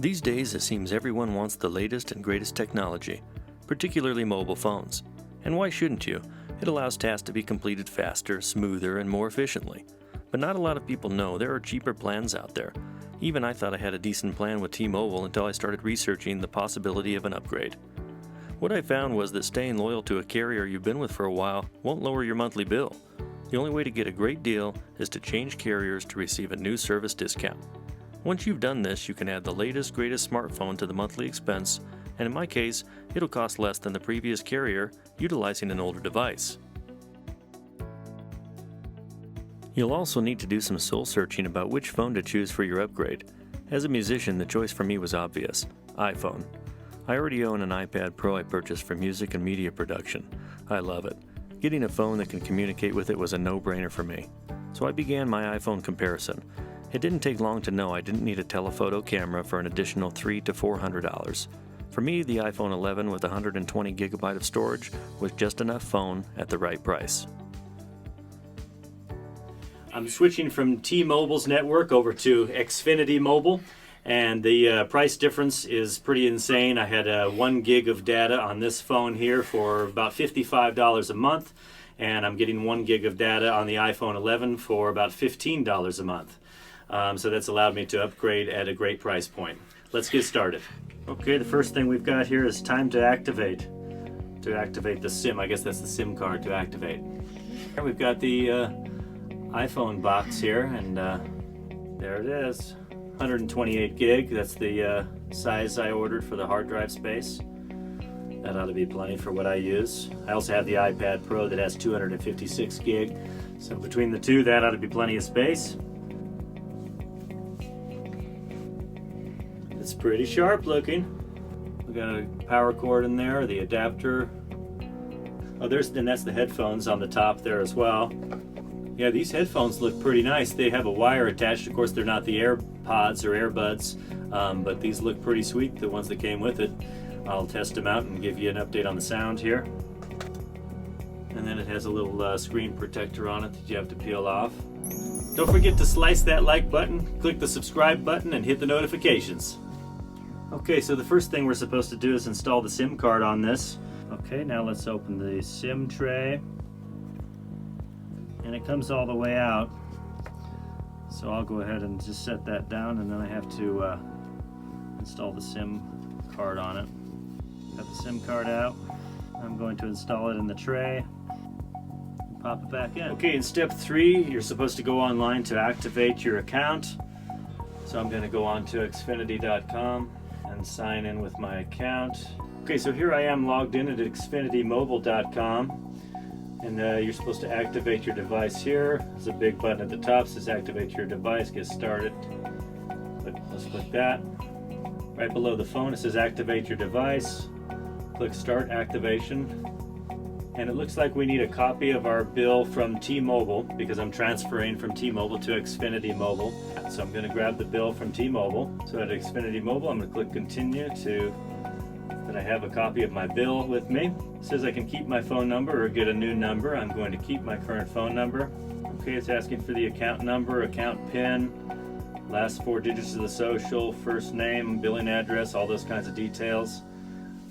These days, it seems everyone wants the latest and greatest technology, particularly mobile phones. And why shouldn't you? It allows tasks to be completed faster, smoother, and more efficiently. But not a lot of people know there are cheaper plans out there. Even I thought I had a decent plan with T-Mobile until I started researching the possibility of an upgrade. What I found was that staying loyal to a carrier you've been with for a while won't lower your monthly bill. The only way to get a great deal is to change carriers to receive a new service discount. Once you've done this, you can add the latest, greatest smartphone to the monthly expense, and in my case, it'll cost less than the previous carrier utilizing an older device. You'll also need to do some soul searching about which phone to choose for your upgrade. As a musician, the choice for me was obvious: iPhone. I already own an iPad Pro I purchased for music and media production. I love it. Getting a phone that can communicate with it was a no-brainer for me. So I began my iPhone comparison. It didn't take long to know I didn't need a telephoto camera for an additional $300 to $400. For me, the iPhone 11 with 120 GB of storage was just enough phone at the right price. I'm switching from T-Mobile's network over to Xfinity Mobile, and the price difference is pretty insane. I had 1 gig of data on this phone here for about $55 a month, and I'm getting 1 gig of data on the iPhone 11 for about $15 a month. So that's allowed me to upgrade at a great price point. Let's get started. Okay, the first thing we've got here is time to activate. To activate the SIM, I guess that's the SIM card to activate. Here we've got the iPhone box here, and there it is. 128 gig, that's the size I ordered for the hard drive space. That ought to be plenty for what I use. I also have the iPad Pro that has 256 gig. So between the two, that ought to be plenty of space. It's pretty sharp looking. We got a power cord in there, the adapter. Oh, and that's the headphones on the top there as well. Yeah, these headphones look pretty nice. They have a wire attached. Of course, they're not the AirPods or Airbuds, but these look pretty sweet, the ones that came with it. I'll test them out and give you an update on the sound here. And then it has a little screen protector on it that you have to peel off. Don't forget to slice that like button, click the subscribe button, and hit the notifications. Okay, so the first thing we're supposed to do is install the SIM card on this. Okay, now let's open the SIM tray. And it comes all the way out. So I'll go ahead and just set that down, and then I have to install the SIM card on it. Got the SIM card out. I'm going to install it in the tray and pop it back in. Okay, in step 3, you're supposed to go online to activate your account. So I'm going to go on to xfinity.com and sign in with my account. Okay, so here I am logged in at xfinitymobile.com. And you're supposed to activate your device here. There's a big button at the top that says activate your device, get started. Let's click that. Right below the phone it says activate your device. Click start activation. And it looks like we need a copy of our bill from T-Mobile because I'm transferring from T-Mobile to Xfinity Mobile. So I'm going to grab the bill from T-Mobile. So at Xfinity Mobile I'm going to click continue to that I have a copy of my bill with me. It says I can keep my phone number or get a new number. I'm going to keep my current phone number. Okay, it's asking for the account number, account PIN, last 4 digits of the social, first name, billing address, all those kinds of details.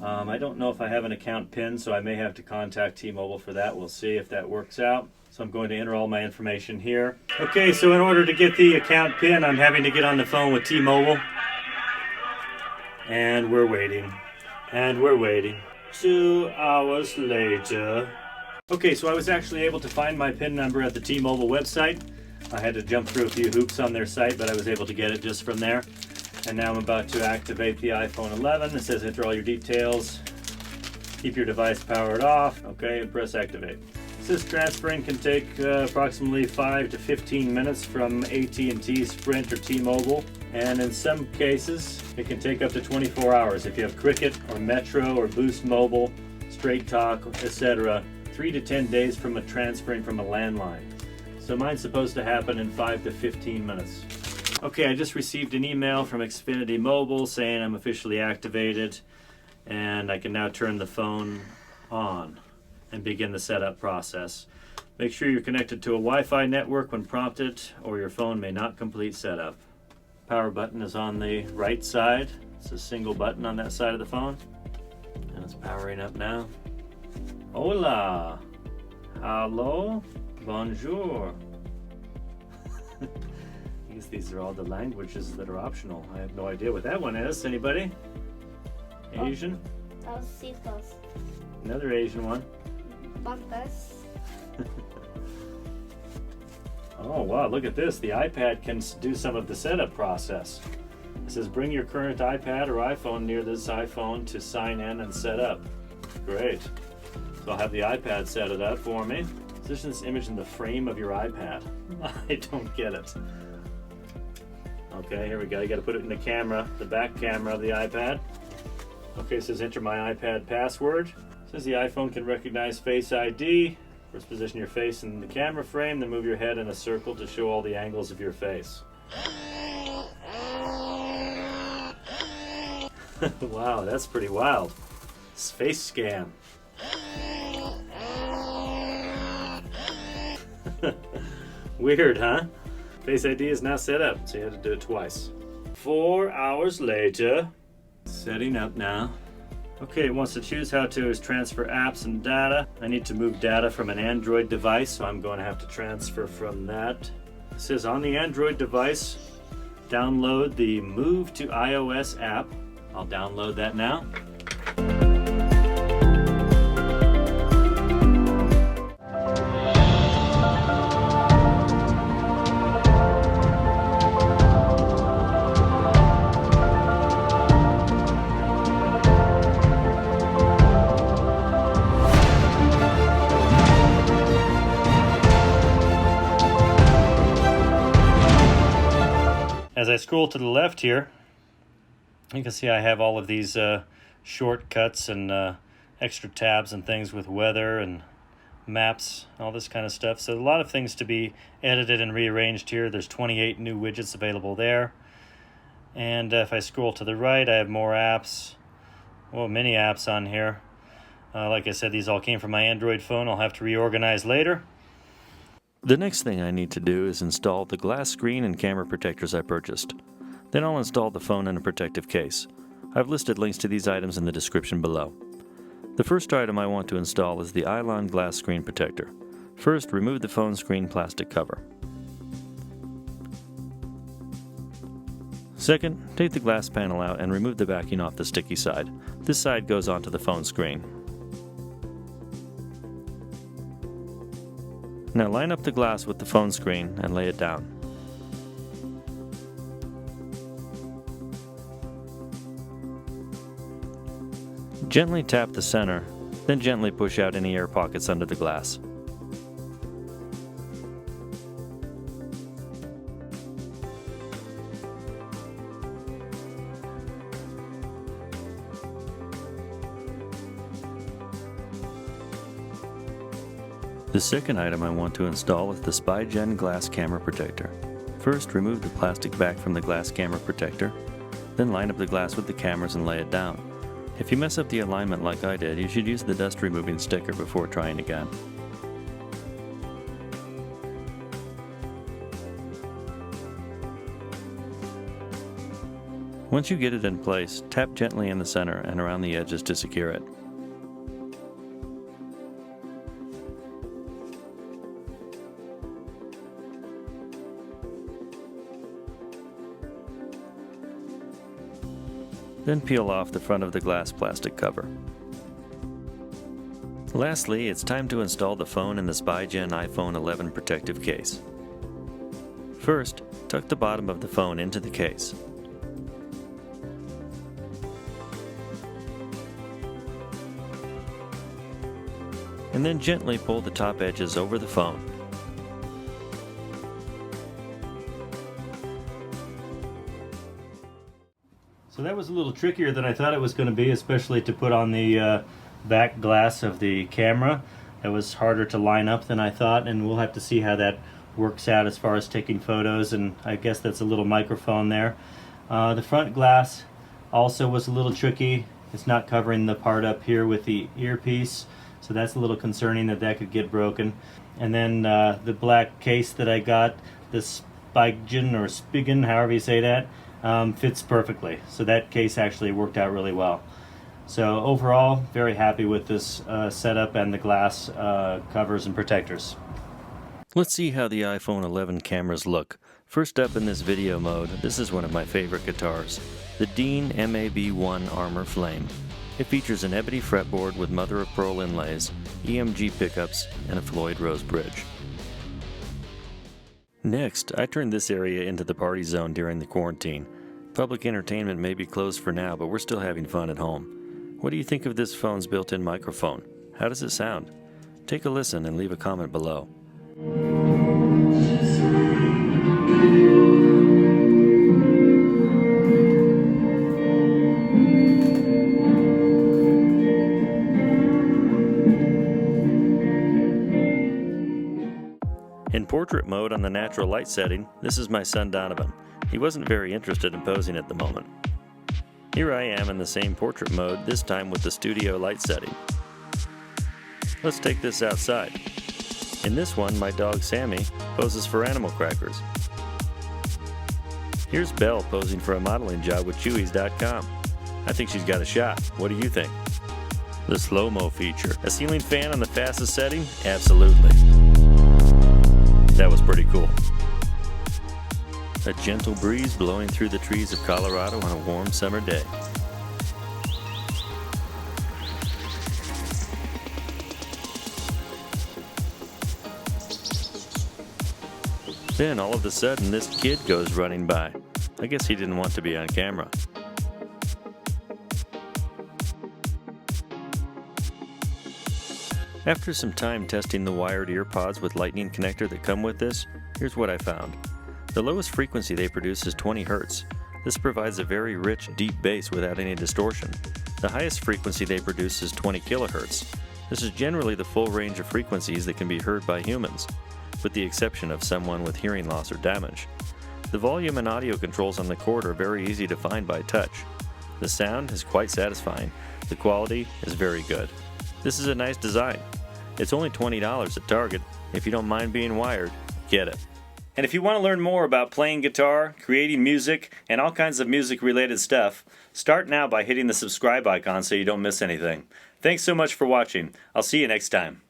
I don't know if I have an account PIN, so I may have to contact T-Mobile for that. We'll see if that works out. So I'm going to enter all my information here. Okay, so in order to get the account PIN, I'm having to get on the phone with T-Mobile. And we're waiting. And we're waiting. 2 hours later. Okay, so I was actually able to find my PIN number at the T-Mobile website. I had to jump through a few hoops on their site, but I was able to get it just from there. And now I'm about to activate the iPhone 11. It says enter all your details. Keep your device powered off. Okay, and press activate. It says transferring can take approximately 5 to 15 minutes from AT&T, Sprint, or T-Mobile. And in some cases, it can take up to 24 hours. If you have Cricket or Metro or Boost Mobile, Straight Talk, etc., 3 to 10 days from transferring from a landline. So mine's supposed to happen in 5 to 15 minutes. Okay, I just received an email from Xfinity Mobile saying I'm officially activated and I can now turn the phone on and begin the setup process. Make sure you're connected to a Wi-Fi network when prompted or your phone may not complete setup. Power button is on the right side. It's a single button on that side of the phone. And it's powering up now. Hola! Hello? Bonjour! I guess these are all the languages that are optional. I have no idea what that one is. Anybody? Asian? Citos. Another Asian one. Bancas. Oh wow, look at this. The iPad can do some of the setup process. It says bring your current iPad or iPhone near this iPhone to sign in and set up. Great. So I'll have the iPad set it up for me. Position this image in the frame of your iPad. I don't get it. Okay, here we go. You got to put it in the camera, the back camera of the iPad. Okay, it says enter my iPad password. It says the iPhone can recognize Face ID. First position your face in the camera frame, then move your head in a circle to show all the angles of your face. Wow, that's pretty wild. It's face scan. Weird, huh? Face ID is now set up, so you had to do it twice. 4 hours later. Setting up now. Okay, it wants to choose how to transfer apps and data. I need to move data from an Android device, so I'm going to have to transfer from that. It says on the Android device, download the Move to iOS app. I'll download that now. As I scroll to the left here, you can see I have all of these shortcuts and extra tabs and things with weather and maps, all this kind of stuff. So a lot of things to be edited and rearranged here. There's 28 new widgets available there. And if I scroll to the right, I have more apps. Well, many apps on here. Like I said, these all came from my Android phone. I'll have to reorganize later. The next thing I need to do is install the glass screen and camera protectors I purchased. Then I'll install the phone in a protective case. I've listed links to these items in the description below. The first item I want to install is the Ailun glass screen protector. First, remove the phone screen plastic cover. Second, take the glass panel out and remove the backing off the sticky side. This side goes onto the phone screen. Now line up the glass with the phone screen and lay it down. Gently tap the center, then gently push out any air pockets under the glass. The second item I want to install is the Spigen glass camera protector. First, remove the plastic back from the glass camera protector, then line up the glass with the cameras and lay it down. If you mess up the alignment like I did, you should use the dust removing sticker before trying again. Once you get it in place, tap gently in the center and around the edges to secure it. Then peel off the front of the glass plastic cover. Lastly, it's time to install the phone in the Spigen iPhone 11 protective case. First, tuck the bottom of the phone into the case. And then gently pull the top edges over the phone. So that was a little trickier than I thought it was going to be, especially to put on the back glass of the camera. That was harder to line up than I thought, and we'll have to see how that works out as far as taking photos, and I guess that's a little microphone there. The front glass also was a little tricky. It's not covering the part up here with the earpiece, so that's a little concerning that that could get broken. And then the black case that I got, this Spigen or Spigen, however you say that, fits perfectly. So that case actually worked out really well. So overall, very happy with this setup and the glass covers and protectors. Let's see how the iPhone 11 cameras look. First up in this video mode, this is one of my favorite guitars, the Dean MAB1 Armor Flame. It features an ebony fretboard with mother of pearl inlays, EMG pickups, and a Floyd Rose bridge. Next, I turned this area into the party zone during the quarantine. Public entertainment may be closed for now, but we're still having fun at home. What do you think of this phone's built-in microphone? How does it sound? Take a listen and leave a comment below. In portrait mode on the natural light setting, this is my son Donovan. He wasn't very interested in posing at the moment. Here I am in the same portrait mode, this time with the studio light setting. Let's take this outside. In this one, my dog Sammy poses for animal crackers. Here's Belle posing for a modeling job with Chewies.com. I think she's got a shot. What do you think? The slow-mo feature. A ceiling fan on the fastest setting? Absolutely. That was pretty cool. A gentle breeze blowing through the trees of Colorado on a warm summer day. Then all of a sudden this kid goes running by. I guess he didn't want to be on camera. After some time testing the wired earpods with lightning connector that come with this, here's what I found. The lowest frequency they produce is 20 Hz. This provides a very rich, deep bass without any distortion. The highest frequency they produce is 20 kHz. This is generally the full range of frequencies that can be heard by humans, with the exception of someone with hearing loss or damage. The volume and audio controls on the cord are very easy to find by touch. The sound is quite satisfying. The quality is very good. This is a nice design. It's only $20 at Target. If you don't mind being wired, get it. And if you want to learn more about playing guitar, creating music, and all kinds of music-related stuff, start now by hitting the subscribe icon so you don't miss anything. Thanks so much for watching. I'll see you next time.